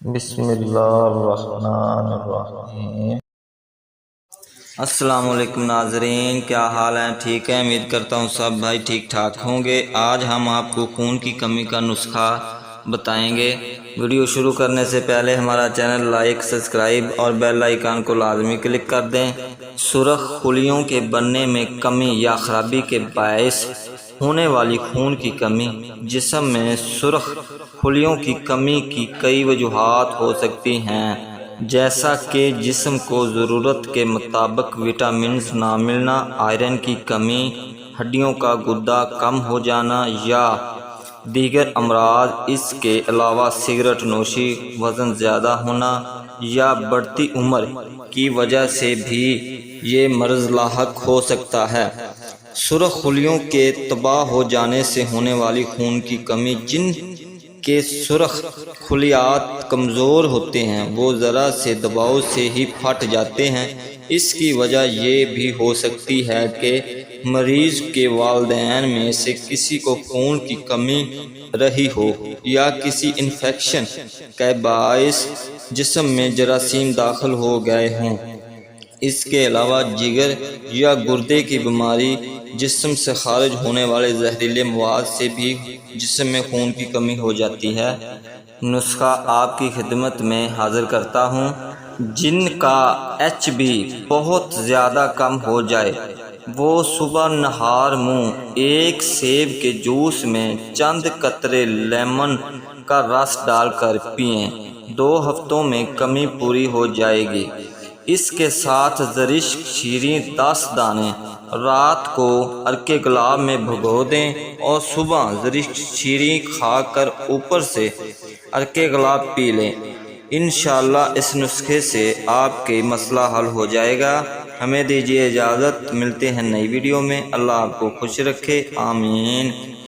بسم اللہ الرحمن الرحیم۔ السلام علیکم ناظرین، کیا حال ہیں؟ ٹھیک ہے؟ امید کرتا ہوں سب بھائی ٹھیک ٹھاک ہوں گے۔ آج ہم آپ کو خون کی کمی کا نسخہ بتائیں گے۔ ویڈیو شروع کرنے سے پہلے ہمارا چینل لائک، سبسکرائب اور بیل آئیکن کو لازمی کلک کر دیں۔ سرخ خلیوں کے بننے میں کمی یا خرابی کے باعث ہونے والی خون کی کمی۔ جسم میں سرخ خلیوں کی کمی کی کئی وجوہات ہو سکتی ہیں، جیسا کہ جسم کو ضرورت کے مطابق وٹامنز نہ ملنا، آئرن کی کمی، ہڈیوں کا گدا کم ہو جانا یا دیگر امراض۔ اس کے علاوہ سگریٹ نوشی، وزن زیادہ ہونا یا بڑھتی عمر کی وجہ سے بھی یہ مرض لاحق ہو سکتا ہے۔ سرخ خلیوں کے تباہ ہو جانے سے ہونے والی خون کی کمی۔ جن کے سرخ خلیات کمزور ہوتے ہیں وہ ذرا سے دباؤ سے ہی پھٹ جاتے ہیں۔ اس کی وجہ یہ بھی ہو سکتی ہے کہ مریض کے والدین میں سے کسی کو خون کی کمی رہی ہو یا کسی انفیکشن کے باعث جسم میں جراثیم داخل ہو گئے ہوں۔ اس کے علاوہ جگر یا گردے کی بیماری، جسم سے خارج ہونے والے زہریلے مواد سے بھی جسم میں خون کی کمی ہو جاتی ہے۔ نسخہ آپ کی خدمت میں حاضر کرتا ہوں۔ جن کا HB بہت زیادہ کم ہو جائے وہ صبح نہار منہ ایک سیب کے جوس میں چند قطرے لیمن کا رس ڈال کر پئیں۔ 2 ہفتوں میں کمی پوری ہو جائے گی۔ اس کے ساتھ زرشک شیریں 10 دانے رات کو عرق گلاب میں بھگو دیں اور صبح زرشک شیریں کھا کر اوپر سے عرق گلاب پی لیں۔ انشاءاللہ اس نسخے سے آپ کے مسئلہ حل ہو جائے گا۔ ہمیں دیجیے اجازت، ملتے ہیں نئی ویڈیو میں۔ اللہ آپ کو خوش رکھے، آمین۔